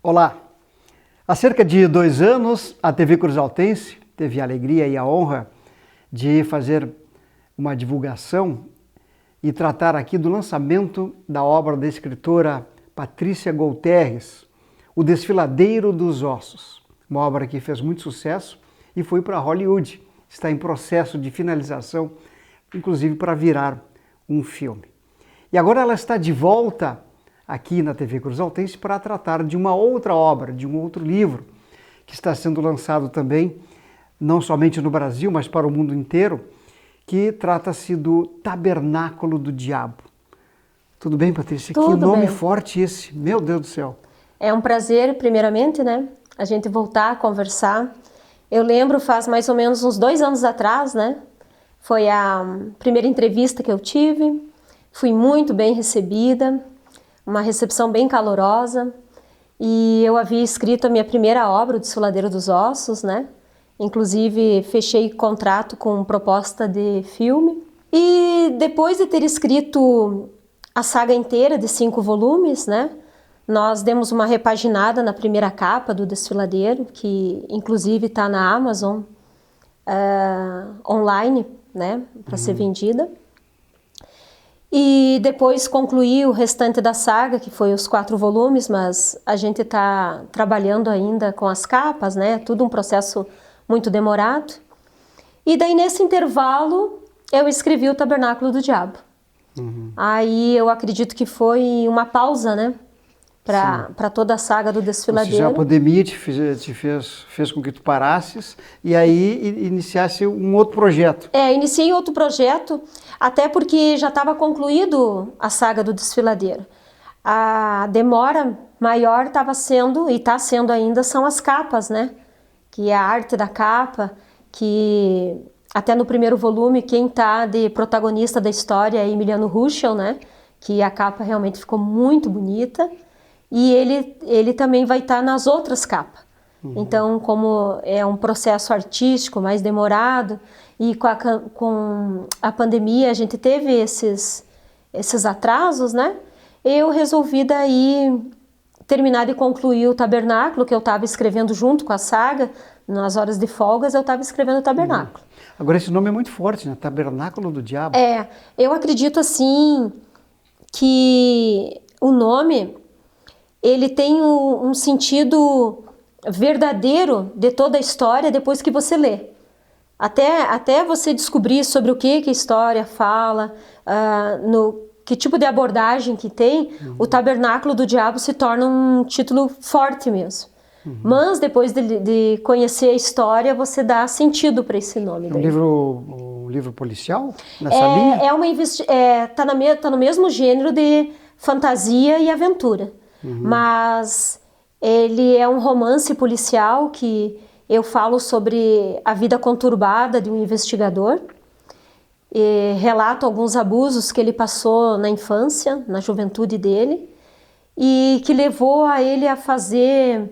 Olá! Há cerca de 2 anos, a TV Cruzaltense teve a alegria e a honra de fazer uma divulgação e tratar aqui do lançamento da obra da escritora Patrícia Guterres, O Desfiladeiro dos Ossos. Uma obra que fez muito sucesso e foi para Hollywood. Está em processo de finalização, inclusive para virar um filme. E agora ela está de volta aqui na TV Cruzaltense para tratar de uma outra obra, de um outro livro, que está sendo lançado também, não somente no Brasil, mas para o mundo inteiro, que trata-se do Tabernáculo do Diabo. Tudo bem, Patrícia? Tudo que nome bem. Forte esse, meu Deus do céu. É um prazer, primeiramente, né, a gente voltar a conversar. Eu lembro, faz mais ou menos uns 2 anos atrás, né, foi a primeira entrevista que eu tive, fui muito bem recebida, uma recepção bem calorosa, e eu havia escrito a minha primeira obra, O Desfiladeiro dos Ossos, né, inclusive fechei contrato com proposta de filme, e depois de ter escrito a saga inteira de 5 volumes, né, nós demos uma repaginada na primeira capa do Desfiladeiro, que inclusive está na Amazon online, né, para ser vendida. E depois concluí o restante da saga, que foi os 4 volumes, mas a gente está trabalhando ainda com as capas, né, tudo um processo muito demorado. E daí nesse intervalo eu escrevi o Tabernáculo do Diabo. Aí eu acredito que foi uma pausa, né, para toda a saga do Desfiladeiro. Ou seja, a pandemia te fez com que tu parasses e aí iniciasse um outro projeto. Iniciei outro projeto, até porque já estava concluído a saga do Desfiladeiro. A demora maior estava sendo, e está sendo ainda, são as capas, né? Que é a arte da capa, que até no primeiro volume quem está de protagonista da história é Emiliano Huschel, né? Que a capa realmente ficou muito bonita. E ele também vai estar nas outras capas. Então, como é um processo artístico mais demorado, e com a pandemia a gente teve esses atrasos, né? Eu resolvi daí terminar de concluir o Tabernáculo, que eu estava escrevendo junto com a saga. Nas horas de folgas eu estava escrevendo o Tabernáculo. Agora esse nome é muito forte, né? Tabernáculo do Diabo. Eu acredito assim que o nome ele tem um sentido verdadeiro de toda a história depois que você lê. Até você descobrir sobre o que a história fala, que tipo de abordagem que tem, o Tabernáculo do Diabo se torna um título forte mesmo. Mas depois de conhecer a história, você dá sentido para esse nome. É um livro policial nessa linha? Tá no mesmo gênero de fantasia e aventura. Mas ele é um romance policial que eu falo sobre a vida conturbada de um investigador. E relato alguns abusos que ele passou na infância, na juventude dele, e que levou a ele a fazer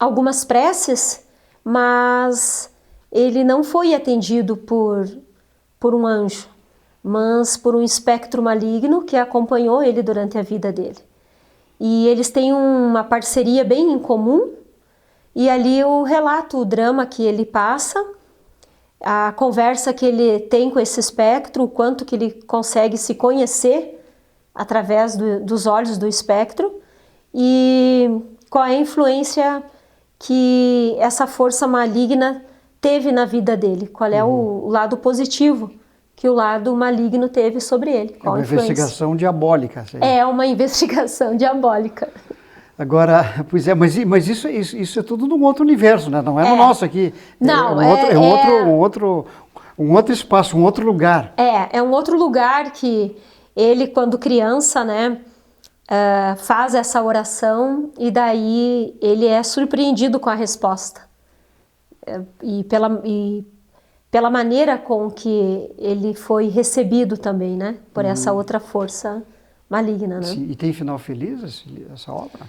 algumas preces, mas ele não foi atendido por um anjo, mas por um espectro maligno que acompanhou ele durante a vida dele. E eles têm uma parceria bem em comum, e ali eu relato o drama que ele passa, a conversa que ele tem com esse espectro, o quanto que ele consegue se conhecer através dos olhos do espectro, e qual é a influência que essa força maligna teve na vida dele, qual é o lado positivo que o lado maligno teve sobre ele. É uma investigação diabólica. É uma investigação diabólica. Agora, pois é, mas isso é tudo num outro universo, né? Não é no nosso aqui. Não, um outro espaço, um outro lugar. É um outro lugar que ele, quando criança, né, faz essa oração e daí ele é surpreendido com a resposta. E pela maneira com que ele foi recebido também, né? Por essa outra força maligna, né? Sim, e tem final feliz essa obra?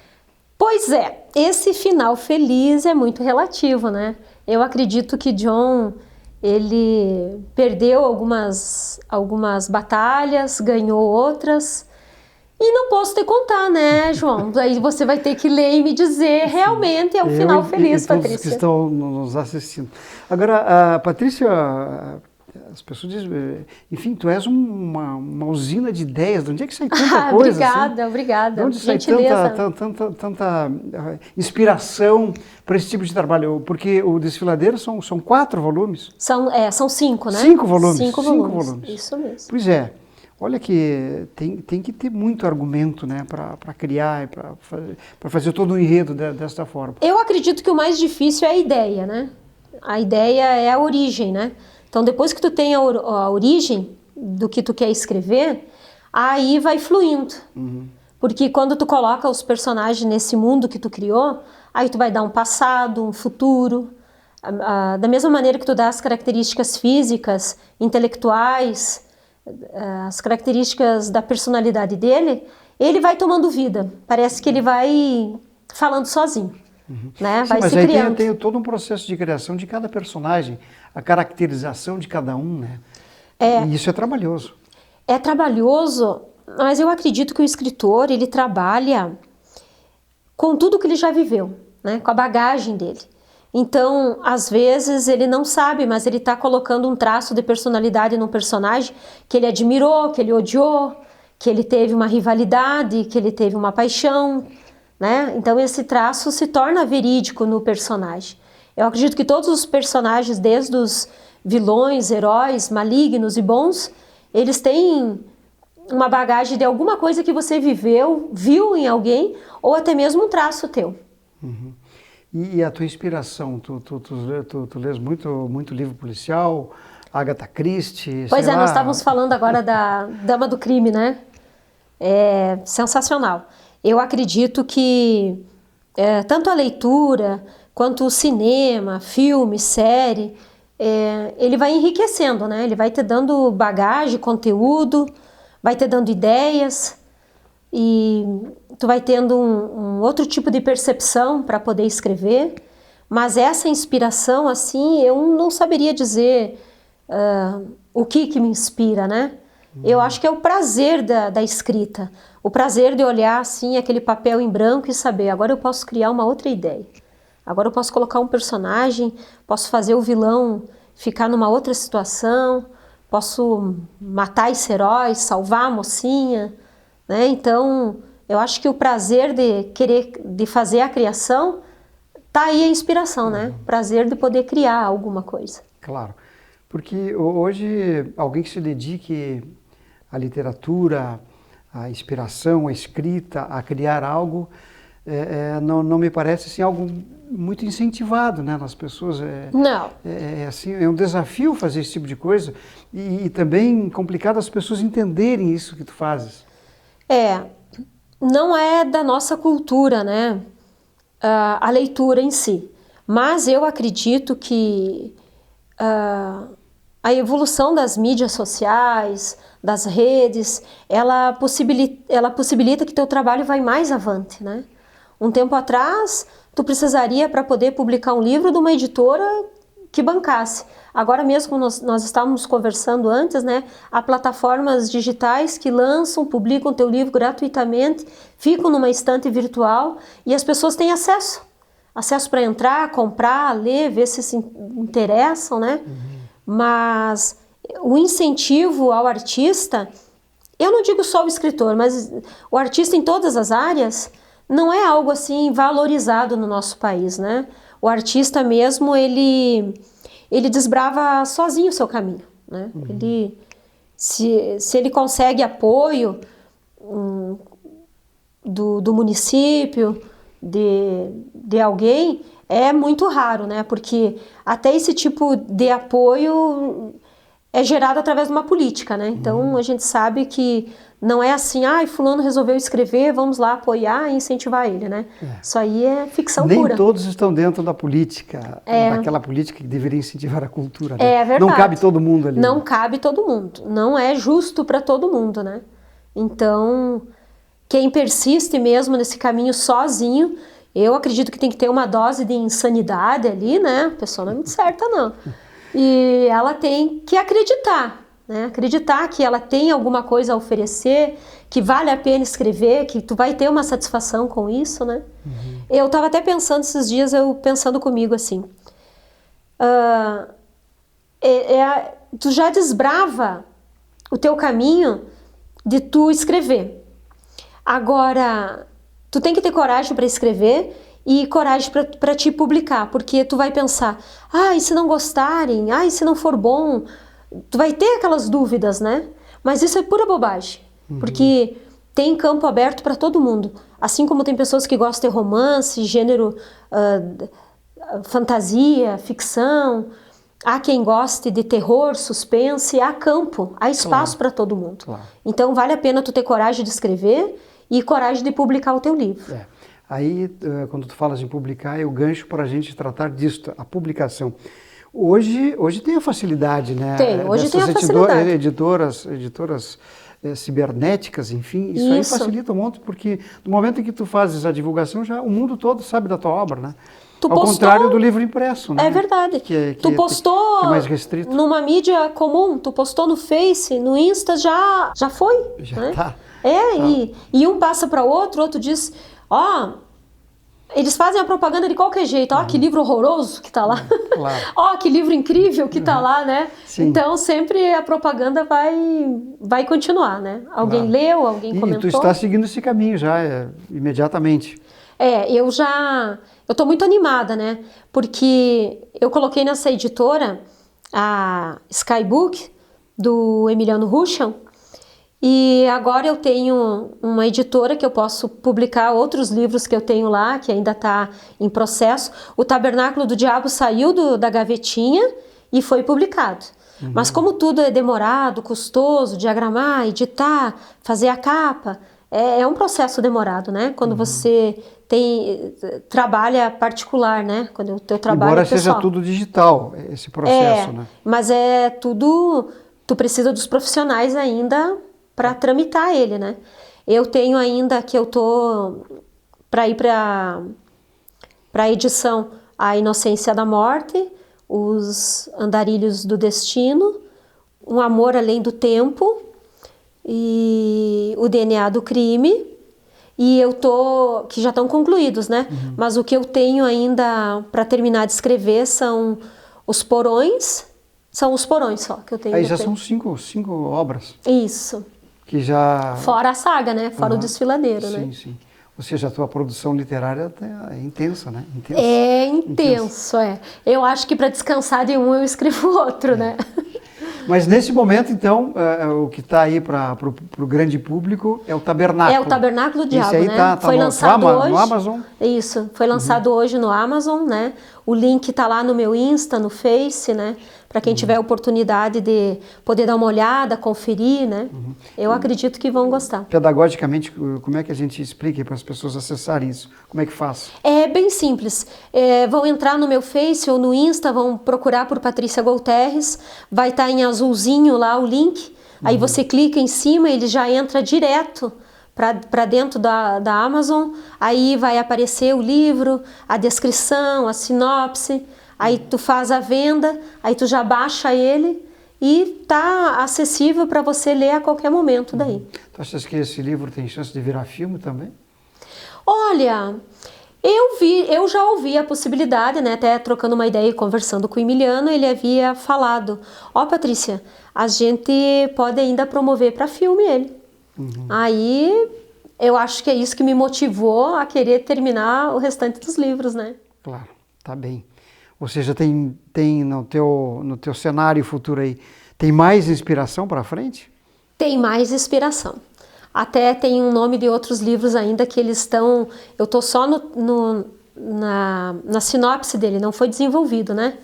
Pois é, esse final feliz é muito relativo, né? Eu acredito que John, ele perdeu algumas batalhas, ganhou outras, E não posso te contar, né, João? Aí você vai ter que ler e me dizer, realmente é um final feliz, e todos Patrícia. que estão nos assistindo. Agora, Patrícia, as pessoas dizem, enfim, tu és uma usina de ideias, de onde é que sai tanta coisa? Obrigada, assim? obrigada. De onde sai tanta inspiração para esse tipo de trabalho? Porque o Desfiladeiro são 4 volumes. São 5, né? 5 volumes. 5 volumes. Isso mesmo. Pois é. Olha que tem que ter muito argumento, né, para criar e para fazer todo o enredo desta forma. Eu acredito que o mais difícil é a ideia, né? A ideia é a origem, né? Então, depois que tu tem a origem do que tu quer escrever, aí vai fluindo. Porque quando tu coloca os personagens nesse mundo que tu criou, aí tu vai dar um passado, um futuro. Da mesma maneira que tu dá as características físicas, intelectuais, as características da personalidade dele, ele vai tomando vida. Parece que ele vai falando sozinho. Né? Sim, vai mas se aí criando. tem todo um processo de criação de cada personagem, a caracterização de cada um, né? E isso é trabalhoso. É trabalhoso, mas eu acredito que o escritor, ele trabalha com tudo que ele já viveu, né? Com a bagagem dele. Então, às vezes, ele não sabe, mas ele está colocando um traço de personalidade num personagem que ele admirou, que ele odiou, que ele teve uma rivalidade, que ele teve uma paixão, né? Então, esse traço se torna verídico no personagem. Eu acredito que todos os personagens, desde os vilões, heróis, malignos e bons, eles têm uma bagagem de alguma coisa que você viveu, viu em alguém, ou até mesmo um traço teu. E a tua inspiração? Tu lês muito livro policial, Agatha Christie? Pois sei lá. Nós estávamos falando agora da Dama do Crime, né? É sensacional. Eu acredito que tanto a leitura, quanto o cinema, filme, série, ele vai enriquecendo, né? Ele vai te dando bagagem, conteúdo, vai te dando ideias e tu vai tendo um outro tipo de percepção para poder escrever. Mas essa inspiração, assim, eu não saberia dizer o que me inspira, né? Eu acho que é o prazer da escrita, o prazer de olhar assim aquele papel em branco e saber, agora eu posso criar uma outra ideia. Agora eu posso colocar um personagem, posso fazer o vilão ficar numa outra situação, posso matar esse herói, salvar a mocinha, né? Então, eu acho que o prazer de fazer a criação, tá aí a inspiração, né? O prazer de poder criar alguma coisa. Claro, porque hoje alguém que se dedique à literatura, à inspiração, à escrita, a criar algo, não me parece assim, algo muito incentivado, né, nas pessoas. Não. Assim, é um desafio fazer esse tipo de coisa e também complicado as pessoas entenderem isso que tu fazes. Não é da nossa cultura, né, a leitura em si, mas eu acredito que a evolução das mídias sociais, das redes, ela possibilita que teu trabalho vai mais avante, né? Um tempo atrás, tu precisaria, para poder publicar um livro, de uma editora que bancasse. Agora mesmo, como nós estávamos conversando antes, né? Há plataformas digitais que lançam, publicam teu livro gratuitamente, ficam numa estante virtual e as pessoas têm acesso. Acesso para entrar, comprar, ler, ver se interessam, né? Mas o incentivo ao artista, eu não digo só o escritor, mas o artista em todas as áreas, não é algo assim valorizado no nosso país, né? O artista mesmo, ele desbrava sozinho o seu caminho, né? Se ele consegue apoio do município, de alguém, é muito raro, né? Porque até esse tipo de apoio é gerado através de uma política, né? Então a gente sabe que não é assim, fulano resolveu escrever, vamos lá apoiar e incentivar ele, né? Isso aí é ficção pura. Nem todos estão dentro da política, daquela política que deveria incentivar a cultura, né? É verdade. Não cabe todo mundo ali. Não cabe todo mundo. Não é justo para todo mundo, né? Então, quem persiste mesmo nesse caminho sozinho, eu acredito que tem que ter uma dose de insanidade ali, né? A pessoa não é muito certa, não. E ela tem que acreditar, né? Acreditar que ela tem alguma coisa a oferecer, que vale a pena escrever, que tu vai ter uma satisfação com isso, né? Eu estava até pensando esses dias, pensando comigo assim, tu já desbrava o teu caminho de tu escrever. Agora, tu tem que ter coragem para escrever e coragem para te publicar, porque tu vai pensar, e se não gostarem, e se não for bom, tu vai ter aquelas dúvidas, né? Mas isso é pura bobagem, porque tem campo aberto para todo mundo. Assim como tem pessoas que gostam de romance, gênero, fantasia, ficção, há quem goste de terror, suspense, há campo, há espaço para todo mundo. Claro. Então vale a pena tu ter coragem de escrever e coragem de publicar o teu livro. Aí, quando tu falas em publicar, é o gancho para a gente tratar disso, a publicação. Hoje tem a facilidade, né? Hoje tem a facilidade. Editoras cibernéticas, enfim, isso aí facilita um monte, porque no momento em que tu fazes a divulgação, já o mundo todo sabe da tua obra, né? Ao contrário do livro impresso, né? É verdade. Tu postou é mais restrito. Numa mídia comum, tu postou no Face, no Insta, já foi. Já né? tá. E um passa para o outro diz, eles fazem a propaganda de qualquer jeito. Que livro horroroso que tá lá. Claro. Que livro incrível que tá lá, né? Sim. Então, sempre a propaganda vai continuar, né? Alguém leu, alguém comentou. E tu está seguindo esse caminho já, imediatamente. Eu tô muito animada, né? Porque eu coloquei nessa editora a Skybook, do Emiliano Ruschel, e agora eu tenho uma editora que eu posso publicar outros livros que eu tenho lá, que ainda está em processo. O Tabernáculo do Diabo saiu da gavetinha e foi publicado. Mas como tudo é demorado, custoso, diagramar, editar, fazer a capa, é um processo demorado, né? Quando você trabalha particular, né? Quando o teu trabalho Embora é pessoal. seja tudo digital, esse processo, né? Mas é tudo... Tu precisa dos profissionais ainda para tramitar ele, né? Eu tenho ainda que eu tô para ir para a edição A Inocência da Morte, Os Andarilhos do Destino, Um Amor Além do Tempo e O DNA do Crime. E que já estão concluídos, né? Mas o que eu tenho ainda para terminar de escrever são Os Porões. São os porões só que eu tenho. Aí já são cinco obras. Isso. Que já... Fora a saga, né? Fora o Desfiladeiro, né? Sim. Ou seja, a tua produção literária é intensa, né? É intenso. Eu acho que para descansar de um eu escrevo outro, né? Mas nesse momento, então, o que está aí para o grande público é o Tabernáculo. É o Tabernáculo do Diabo, esse aí né? Foi lançado hoje. No Amazon? Isso, foi lançado hoje no Amazon, né? O link está lá no meu Insta, no Face, né? Para quem tiver oportunidade de poder dar uma olhada, conferir, né? Eu acredito que vão gostar. Pedagogicamente, como é que a gente explica para as pessoas acessarem isso? Como é que faz? É bem simples. Vão entrar no meu Face ou no Insta, vão procurar por Patrícia Golterres, vai estar em azulzinho lá o link, aí você clica em cima, ele já entra direto para dentro da Amazon, aí vai aparecer o livro, a descrição, a sinopse, aí tu faz a venda, aí tu já baixa ele e tá acessível para você ler a qualquer momento daí. Tu achas que esse livro tem chance de virar filme também? Olha, eu já ouvi a possibilidade, né? Até trocando uma ideia e conversando com o Emiliano, ele havia falado, Patrícia, a gente pode ainda promover para filme ele. Aí eu acho que é isso que me motivou a querer terminar o restante dos livros, né? Claro, tá bem. Ou seja, tem no teu cenário futuro aí, tem mais inspiração para frente? Tem mais inspiração. Até tem um nome de outros livros ainda que eles estão... Eu estou só na sinopse dele, não foi desenvolvido, né?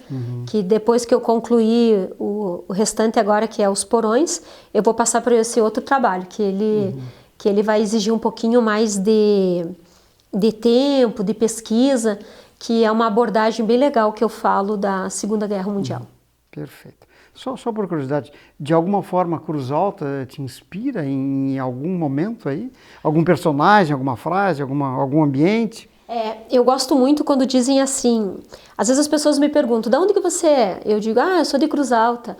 Que depois que eu concluir o restante agora, que é Os Porões, eu vou passar para esse outro trabalho, que ele vai exigir um pouquinho mais de tempo, de pesquisa, que é uma abordagem bem legal que eu falo da Segunda Guerra Mundial. Perfeito. Só por curiosidade, de alguma forma Cruz Alta te inspira em algum momento aí? Algum personagem, alguma frase, algum ambiente? Eu gosto muito quando dizem assim, às vezes as pessoas me perguntam, de onde que você é? Eu digo, eu sou de Cruz Alta.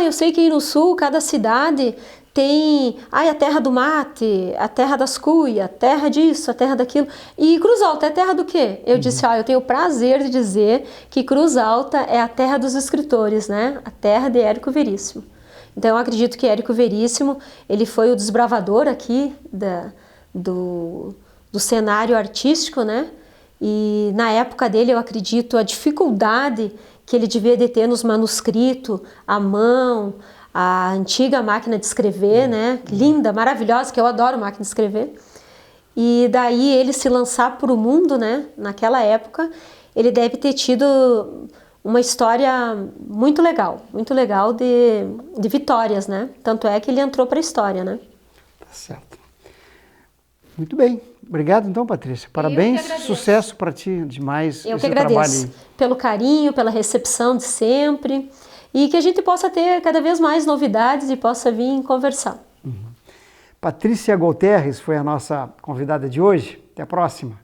Eu sei que aí no sul, cada cidade tem, a terra do mate, a terra das cuias, a terra disso, a terra daquilo. E Cruz Alta é a terra do quê? Eu disse, eu tenho o prazer de dizer que Cruz Alta é a terra dos escritores, né? A terra de Érico Veríssimo. Então eu acredito que Érico Veríssimo, ele foi o desbravador aqui do cenário artístico, né? E na época dele eu acredito a dificuldade que ele devia de ter nos manuscritos, à mão, a antiga máquina de escrever, né? Linda, maravilhosa, que eu adoro máquina de escrever. E daí ele se lançar para o mundo, né? Naquela época, ele deve ter tido uma história muito legal de vitórias, né? Tanto é que ele entrou para a história, né? Tá certo. Muito bem. Obrigado então, Patrícia. Parabéns, sucesso para ti, demais. Eu que agradeço pelo carinho, pela recepção de sempre e que a gente possa ter cada vez mais novidades e possa vir conversar. Patrícia Golterres foi a nossa convidada de hoje. Até a próxima.